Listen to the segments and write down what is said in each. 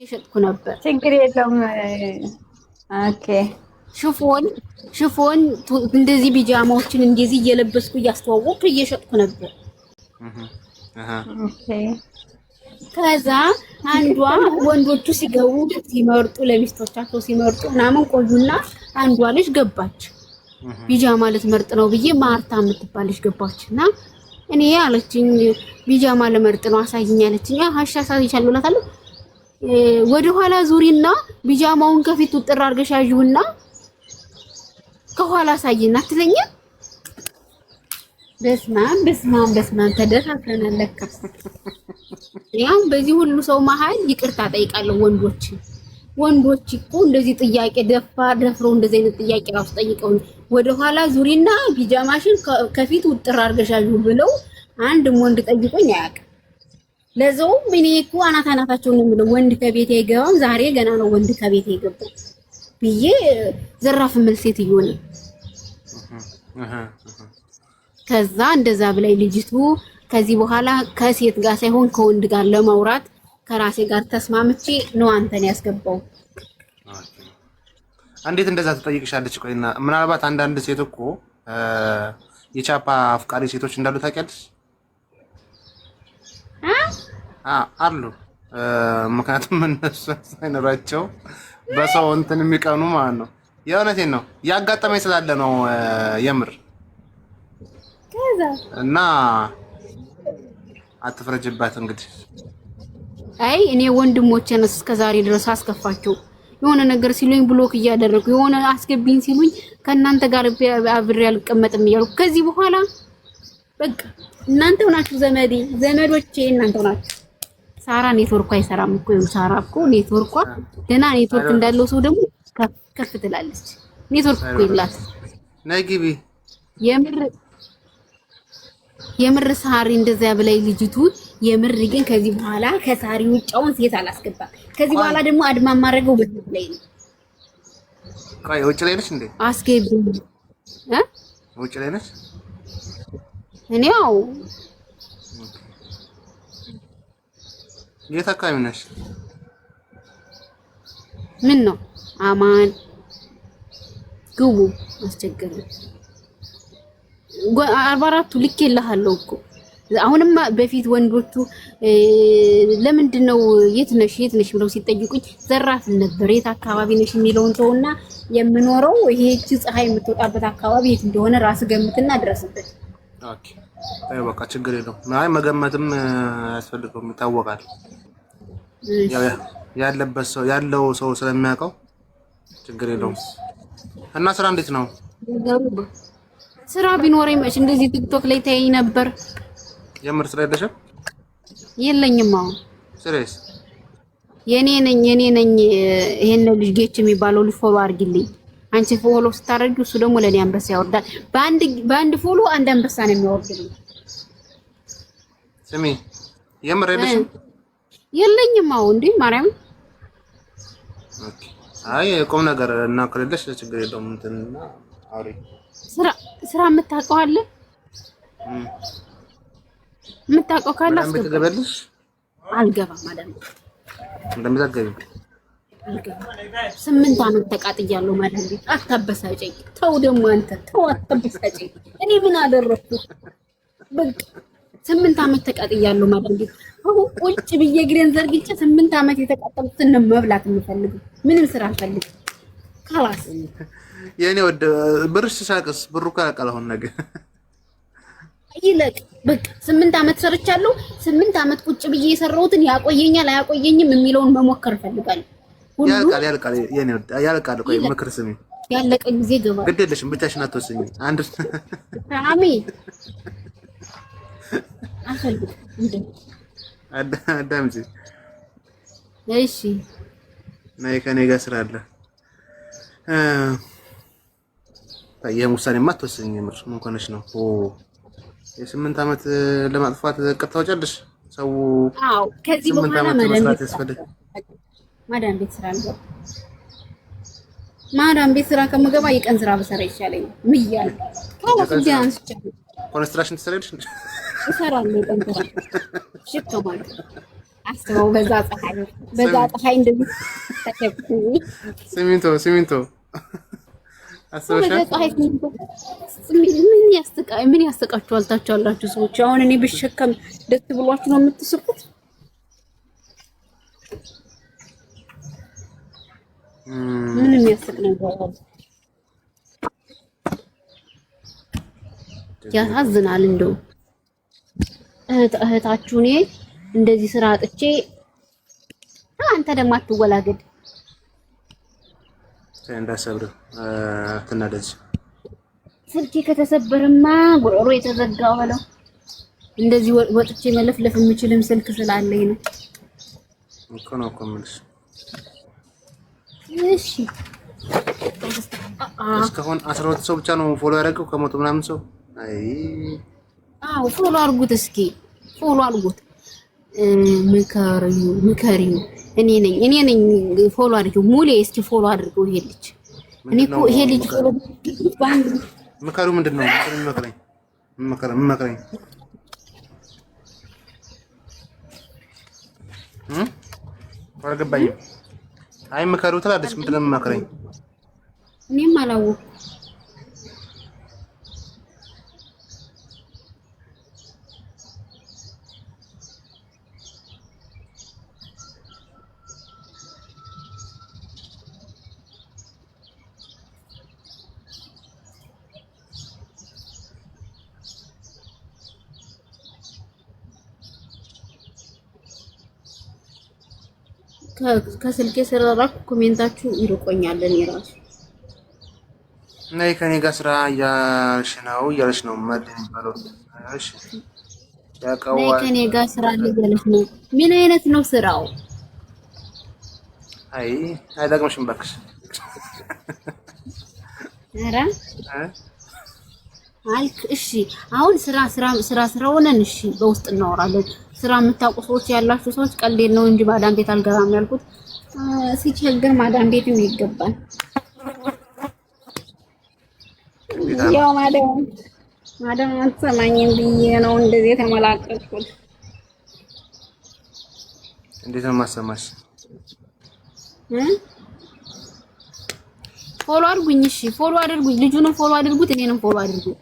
የሸጥኩ ነበር። ችግር የለውም። ኦኬ ሽፎን እንደዚህ ቢጃማዎችን እንደዚህ እየለበስኩ እያስተዋወቅኩ እየሸጥኩ ነበር። ኦኬ ከዛ አንዷ ወንዶቹ ሲገቡ ሲመርጡ ለሚስቶቻቸው ሲመርጡ ምናምን ቆዩና አንዷ ልጅ ገባች። ቢጃማ ልትመርጥ ነው ብዬ ማርታ የምትባል ልጅ ገባችና እኔ አለችኝ ቢጃማ ልመርጥ ነው አሳይኝ አለችኝ። አሻ አሳይቻለሁ እላታለሁ። ወደ ኋላ ዙሪና ቢጃማውን ከፊት ውጥር አድርገሽ ያዥውና ከኋላ አሳይና አትለኛ። በስማም ተደራፍረናል ለካ። ያው በዚህ ሁሉ ሰው መሀል ይቅርታ ጠይቃለሁ። ወንዶች እኮ እንደዚህ ጥያቄ ደፍረው እንደዚህ አይነት ጥያቄ ራሱ ጠይቀው ወደ ኋላ ዙሪና ቢጃማሽን ከፊት ውጥር አድርገሽ ያዥው ብለው አንድም ወንድ ጠይቆኝ አያውቅም። ለዛውም እኔ እኮ አናታቸውን ነው የምለው። ወንድ ከቤት አይገባም። ዛሬ ገና ነው ወንድ ከቤት አይገባም ብዬ ዘራፍ ምል ሴትዮ ነኝ። ከዛ እንደዛ ብላይ ልጅቱ ከዚህ በኋላ ከሴት ጋር ሳይሆን ከወንድ ጋር ለማውራት ከራሴ ጋር ተስማምቼ ነው አንተን ያስገባው። እንዴት እንደዛ ትጠይቅሻለች? ቆይና ምናልባት አንዳንድ ሴት እኮ የቻፓ አፍቃሪ ሴቶች እንዳሉ ታውቂያለሽ? አሉ። ምክንያቱም እነሱ ሳይኖራቸው በሰው እንትን የሚቀኑ ማለት ነው። የእውነቴን ነው ያጋጠመኝ ስላለ ነው የምር። እና አትፍረጅባት እንግዲህ። አይ እኔ ወንድሞቼን እስከዛሬ ድረስ አስከፋቸው። የሆነ ነገር ሲሉኝ ብሎክ እያደረኩ የሆነ አስገቢኝ ሲሉኝ ከእናንተ ጋር አብሬ አልቀመጥም እያልኩ ከዚህ በኋላ በቃ እናንተው ናችሁ ዘመዶቼ እናንተው ናችሁ። ሳራ ኔትወርኩ አይሰራም እኮ ሳራ እኮ ኔትወርኳ ገና ኔትወርክ እንዳለው ሰው ደግሞ ከፍ ትላለች። ኔትወርክ እኮ ይላት ነግቢ የምር ሳሪ እንደዛ ብላይ ልጅቱ የምር ግን ከዚህ በኋላ ከሳሪ ውጫውን ሴት አላስገባም። ከዚህ በኋላ ደግሞ አድማ ማድረገው በዚህ ላይ ነው። ቆይ ውጭ ላይ ነሽ እንዴ? አስገቢ ውጭ ላይ ነሽ? እኔው የት አካባቢ ነሽ? ምን ነው አማን ግቡ አስቸገረ 44ቱ ልኬልሃለሁ እኮ አሁንም በፊት ወንዶቹ ለምንድነው የት ነሽ ብለው ሲጠይቁኝ ዘራፍ ነበር። የት አካባቢ ነሽ የሚለውን ተውና የምኖረው ይሄቺ ፀሐይ የምትወጣበት አካባቢ የት እንደሆነ ራስ ገምትና ድረስበት። ኦኬ አይ በቃ ችግር የለውም። አይ መገመትም ያስፈልገው ይታወቃል። ያለበት ሰው ያለው ሰው ስለሚያውቀው ችግር የለውም። እና ስራ እንዴት ነው? ስራ ቢኖረኝ መች እንደዚህ ቲክቶክ ላይ ታየኝ ነበር። የምር ስራ የለሽም? የለኝም። አሁን ስሬስ የኔ ነኝ። ይሄን ልጅ ጌች የሚባለው ልጅ ፎሎ አድርጊልኝ። አንቺ ፎሎ ስታደርጊ እሱ ደግሞ ለኔ አንበሳ ያወርዳል። በአንድ ፎሎ አንድ አንበሳ ነው የሚያወርድልኝ። ስሚ የምር የለሽም? የለኝም። አሁን እንዴ ማርያም። ኦኬ አይ ቁም ነገር እና ከሌለሽ ችግር የለውም። እንትና አውሪ ስራ የምታውቀው አለ? የምታውቀው ካለ አስገባልሽ። አልገባም ማለት ነው። እንደምታገቢ 8 ዓመት ተቃጥያለሁ ማለት ነው። አታበሳጨኝ። ተው ደግሞ አንተ ተው፣ አታበሳጨኝ። እኔ ምን አደረኩ? በቃ 8 ዓመት ተቃጥያለሁ ማለት ነው። አሁን ቁጭ ብዬ ግሬን ዘርግቼ 8 ዓመት የተቃጠልኩትን ነው መብላት የምፈልገው። ምንም ስራ አልፈልግም። ካላስ የኔ ወደ ብርሽ ሳቅስ ብሩ ካላቀላሁን ነገር ይለቅ። በቃ 8 ዓመት ሰርቻለሁ። 8 ዓመት ቁጭ ብዬ የሰራሁትን ያቆየኛል አያቆየኝም የሚለውን መሞከር ፈልጋለሁ። ያልቃል የኔ ወደ ያልቃል። ቆይ ምክር ስሚ። ያለቀ ጊዜ ገባ። ግድ የለሽም ብቻሽን አትወስኝ። አንድ ታሚ አፈልግ እንዴ አዳምጪ። እሺ ነይ ከኔ ጋር ስራ አለ። ይሄን ውሳኔማ አትወስኝ። የምር ምን ሆነሽ ነው? የ8 ዓመት ለማጥፋት እቅድ ታወጫለሽ? ሰው አዎ ከዚህ በኋላ ማዳም ቤት ስራ አልገባም። ማዳም ቤት ስራ ከምገባ የቀን ስራ በሰራ ይሻለኛል። ምያል ቢያንስ ኮንስትራክሽን ትሰሪያለሽ? እሰራለሁ። የቀን ስራ ሽክ ማለት አስበው በዛ ፀሐይ እንደዚህ ተሸክሚ ሲሚንቶ አስበሻል። ምን ያስቃችኋል? ታች ያላችሁ ሰዎች አሁን እኔ ብሸከም ደስ ብሏችሁ ነው የምትስቁት? ምን የሚያስቅ ነገር አለ? ያሳዝናል። እንደው እህታችሁ እኔ እንደዚህ ስራ አጥቼ አንተ ደግሞ አትወላገድ እንዳሰብር ትናደጅ። ስልኬ ከተሰበረማ ጉሮሮ የተዘጋው በለው። እንደዚህ ወጥቼ መለፍለፍ የምችልም ስልክ ስላለኝ ነው እኮ ነው የምልሽ። እሺ እስካሁን 12 ሰው ብቻ ነው ፎሎ ያደረገው ከመቶ ምናምን ሰው። አይ አዎ ፎሎ አድርጉት፣ እስኪ ፎሎ አድርጉት። ምከሪው እኔ ነኝ ፎሎ አድርገው። ሙሌ እስኪ ፎሎ አድርገው። ይሄ ልጅ እኔ እኮ ይሄ ልጅ ፎሎ ባንድ ምከሩ ምንድነው? ምከረኝ አልገባኝም። አይ ምከሩ ትላለች። ምንድነው የምመክረኝ? እኔም አላወኩም። ከስልኬ ስራራኩ ኮሜንታችሁ ይርቆኛል። እኔ ራሱ ነይ ከኔ ጋር ስራ እያለሽ ነው ማድን ይባለው። እሺ ያቀዋ ነይ ከኔ ጋር ስራ እያለሽ ነው። ምን አይነት ነው ስራው? አይ አይጠቅምሽም እባክሽ። ኧረ አልክ። እሺ አሁን ስራ ሆነን እሺ፣ በውስጥ እናወራለን። ስራ የምታውቁ ሰዎች ያላችሁ ሰዎች ቀልዴን ነው እንጂ ማዳም ቤት አልገባም ያልኩት። ሲቸግር ማዳም ቤትም ይገባል። ያው ማዳም አትሰማኝም ብዬ ነው እንደዚህ የተመላቀቅኩት። እንዴት ነው የማሰማሽ? ፎሎ አድርጉኝ። እሺ ፎሎ አድርጉኝ። ልጁንም ፎሎ አድርጉት፣ እኔንም ፎሎ አድርጉት።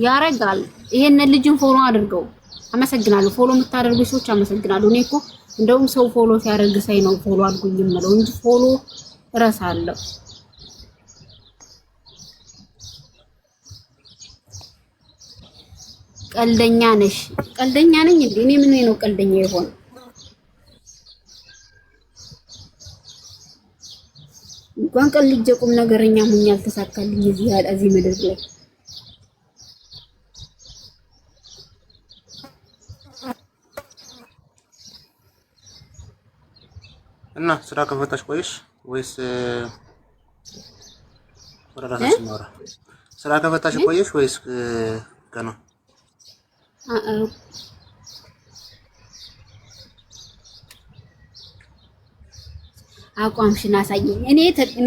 ያረጋል። ይሄንን ልጅን ፎሎ አድርገው። አመሰግናለሁ። ፎሎ የምታደርጉ ሰዎች አመሰግናለሁ። እኔ እኮ እንደውም ሰው ፎሎ ሲያደርግ ሳይ ነው ፎሎ አድርጉኝ የምለው እንጂ ፎሎ እረሳለሁ። ቀልደኛ ነሽ? ቀልደኛ ነኝ እንዴ? እኔ ምን ነው ቀልደኛ ይሆን? እንኳን ቀልጄ ቁም ነገረኛ ሆኜ አልተሳካልኝ እዚህ ምድር ላይ። እና ስራ ከፈታሽ ቆይሽ ወይስ ወራራሽ ነው? ስራ ከፈታሽ ቆይሽ ወይስ ገና? አቋምሽን አሳየኝ። እኔ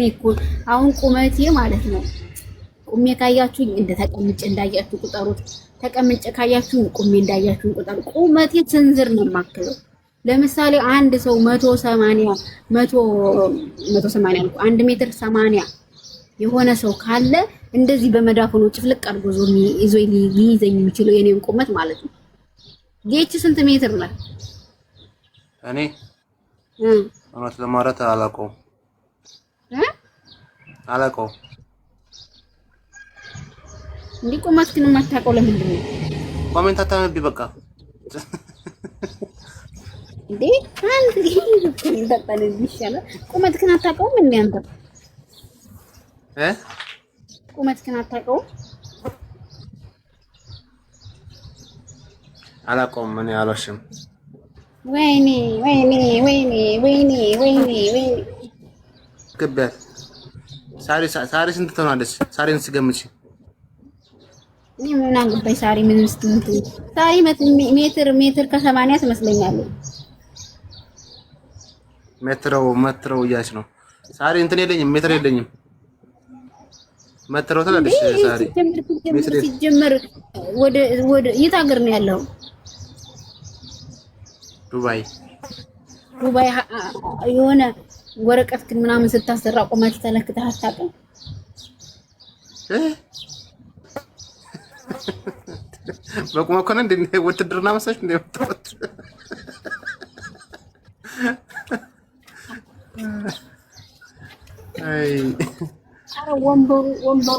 እኮ አሁን ቁመቴ ማለት ነው። ቁሜ ካያችሁኝ ተቀምጬ እንዳያችሁ ቁጠሩት። ተቀምጬ ካያችሁኝ ቁሜ እንዳያችሁኝ ቁጠሩ። ቁመቴ ስንዝር ነው የማክለው። ለምሳሌ አንድ ሰው 180 አልኩ 1 ሜትር 80 የሆነ ሰው ካለ እንደዚህ በመዳፉ ነው ጭፍልቅ አድርጎ ይዞ ሊይዘኝ የሚችለው የኔን ቁመት ማለት ነው። ጌች ስንት ሜትር ነው? እኔ እውነት ለማውራት አላውቀውም። እንዲህ ቁመት ግን የማታውቀው ለምንድን ነው? ኮሜንት አታነቢ በቃ እንዴ አንተ ይሄን ይሻላል። ቁመት ግን አታውቀውም እንዴ አንተ? ቁመት ግን አታውቀውም? አላውቀውም። እኔ አልዋሽም። ወይኔ ገባህ? ሳሪ ስንት ትሆናለች? ሳሪን ስገምቺ እኔ ምን አገባኝ? ሳሪ ምን ስትምት? ሳሪ ሜትር ከ80 ትመስለኛለች። ሜትረው እያልሽ ነው? ሳሪ እንትን የለኝም፣ ሜትር የለኝም። መተረው ተላልሽ ዛሬ ሲጀመር ወደ የት ሀገር ነው ያለው? ዱባይ የሆነ ወረቀት ግን ምናምን ስታሰራ ቆማች ተለክተህ አታውቅም? በቁማ እኮ ነው እንደ ውትድርና መሳሽ እንደ ወጣት አይ አረ ወንበሩ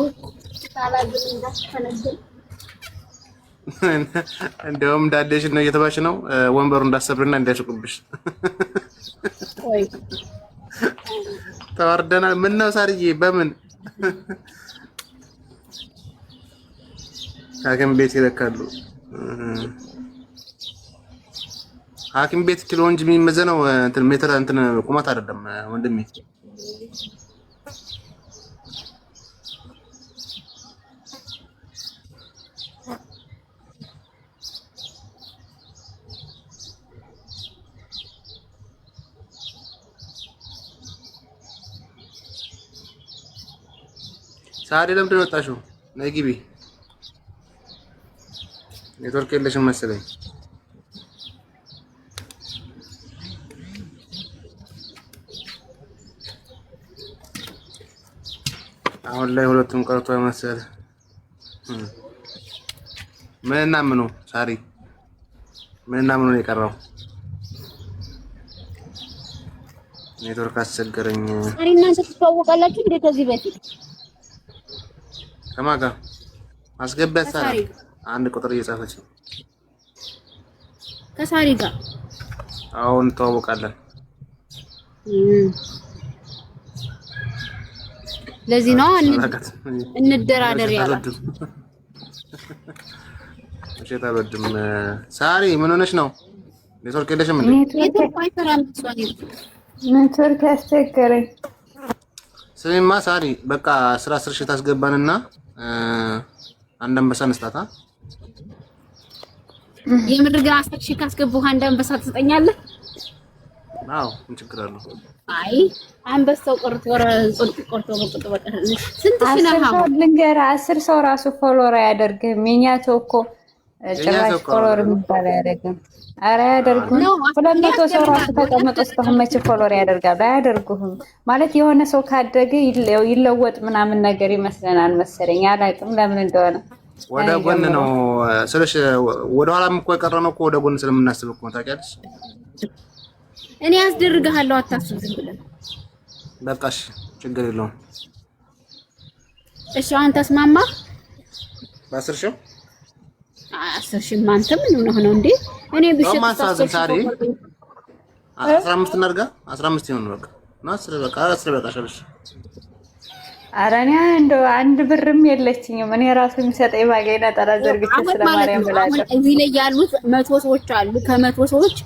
ታላግል እንዳትፈነግል እንደውም እንዳለሽ ነው እየተባሽ ነው። ወንበሩ እንዳሰብርና እንዳይሽቁብሽ ወይ ተዋርደናል። ምን ነው ሳርዬ? በምን ሐኪም ቤት ይለካሉ? ሐኪም ቤት ኪሎ እንጂ የሚመዘነው እንትን ሜትር እንትን ቁመት አይደለም ወንድሜ። ሳሪ ለምንድን ነው የወጣሽው? ነይ ግቢ። ኔትወርክ የለሽም መሰለኝ። አሁን ላይ ሁለቱም ቀርቶ መሰለ። ምንና ምኑ ሳሪ? ምንና ምኑ ነው የቀረው? ኔትወርክ አስቸገረኝ። ሳሪ እናንተ ትተዋወቃላችሁ እንዴ ከዚህ በፊት? ከማን ጋር አስገቢያት? ሳሪ አንድ ቁጥር እየጻፈች ነው። ከሳሪ ጋር አሁን እንተዋወቃለን። ለዚህ ነው እንደራደር ያላት። እሺ ታበድም ሳሪ ምን ሆነሽ ነው? ኔትወርክ የለሽም እንዴ? ኔትወርክ ያስቸገረኝ። ስሚማ ሳሪ በቃ 10 ሺህ ታስገባንና አንድ አንበሳ እንስጣታ። የምድር ግን 10 ሺህ ካስገቡህ አንድ አንበሳ ትሰጠኛለህ? አዎ ምን ችግር አለው? አይ አንበሳው ቆርጦ በቀር ስንት ሺህ ነው? አሁን ልንገርህ 10 ሰው ራሱ ፎሎወር አያደርግም። የኛ ሰው እኮ ጭራሽ ፎሎወር የሚባል አያደርግም። ኧረ አያደርጉም። 200 ሰው ራሱ ተቀምጦ እስካሁን መቼ ፎሎወር ያደርጋሉ? አያደርጉህም። ማለት የሆነ ሰው ካደገ ይለወጥ ምናምን ነገር ይመስለናል መሰለኝ። አላውቅም ለምን እንደሆነ። ወደ ጎን ነው ስለሽ ወደ ኋላም እኮ የቀረነው እኮ ወደ ጎን ስለምናስብ እኮ ታውቂያለሽ። እኔ አስደርግሃለሁ አታስብ ዝም ብለህ። በቃሽ ችግር የለውም። እሺ አሁን ተስማማ? በ10 ሺህ 10 ሺህ አንተ ምን ሆነህ ነው እንዴ? እኔ ብሽት ሳሪ 15 እናድርጋ። 15 ይሁን በቃ ነው። 10 በቃ 10 በቃ ሸርሽ። ኧረ እኔ እንደው አንድ ብርም የለችኝም። እኔ ራሱ የሚሰጠኝ ባገኝ ነጠላ ዘርግቼ ስለማርያም ብላችሁ እዚህ ላይ ያሉት 100 ሰዎች አሉ። ከ100 ሰዎች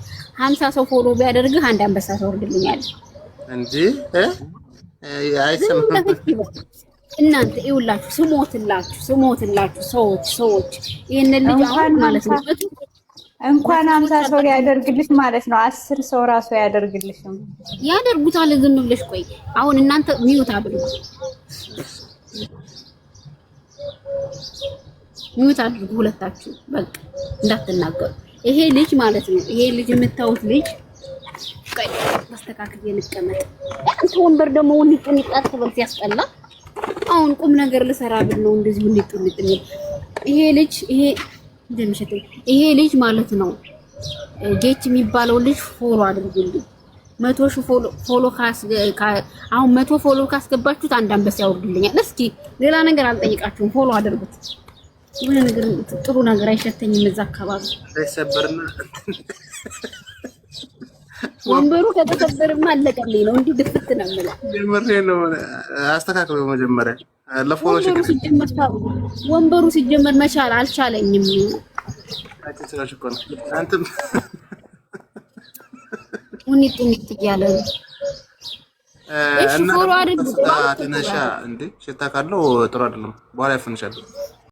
50 ሰው ፎሎ ቢያደርግህ አንድ አንበሳ ታወርድልኛለህ እንዴ? አይሰማም። እናንተ ይውላችሁ ስሞትላችሁ ሰዎች ይሄንን ልጅ አሁን ማለት ነው እንኳን 50 ሰው ያደርግልሽ ማለት ነው 10 ሰው ራሱ ያደርግልሽም ያደርጉታል። ዝም ብለሽ ቆይ። አሁን እናንተ ሚውት አድርጉ ሁለታችሁ በቃ እንዳትናገሩ። ይሄ ልጅ ማለት ነው ይሄ ልጅ የምታዩት ልጅ ቆይ ማስተካከል ልቀመጥ። አንተ ወንበር ደግሞ ወንድቁን ይጣጥበል ሲያስጠላ። አሁን ቁም ነገር ልሰራ ብል ነው እንደዚህ ወንድቁን ይሄ ልጅ ይሄ ልጅ ማለት ነው ጌች የሚባለው ልጅ ፎሎ አድርጉልኝ። 100 ሺህ ፎሎ አሁን 100 ፎሎ ካስገባችሁት አንድ አንበሳ ያወርድልኛል። እስኪ ሌላ ነገር አልጠይቃችሁም። ፎሎ አድርጉት። የሆነ ነገር ጥሩ ነገር አይሸተኝም እዛ አካባቢ አይሰበርና ወንበሩ ከተሰበርማ አለቀልኝ ነው። እንዲህ ድፍት ነው የምለው። ጀመረ ነው አስተካክለው መጀመሪያ ለፎሎ ወንበሩ ሲጀመር መቻል አልቻለኝም። ስለሽ እኮ ነው አንተም ኡኒት እያለ ነው። እሺ ፎሎ አድርጉ። ተነሻ እንዴ ሽታ ካለው ጥሩ አይደለም። በኋላ ያፈንሻል።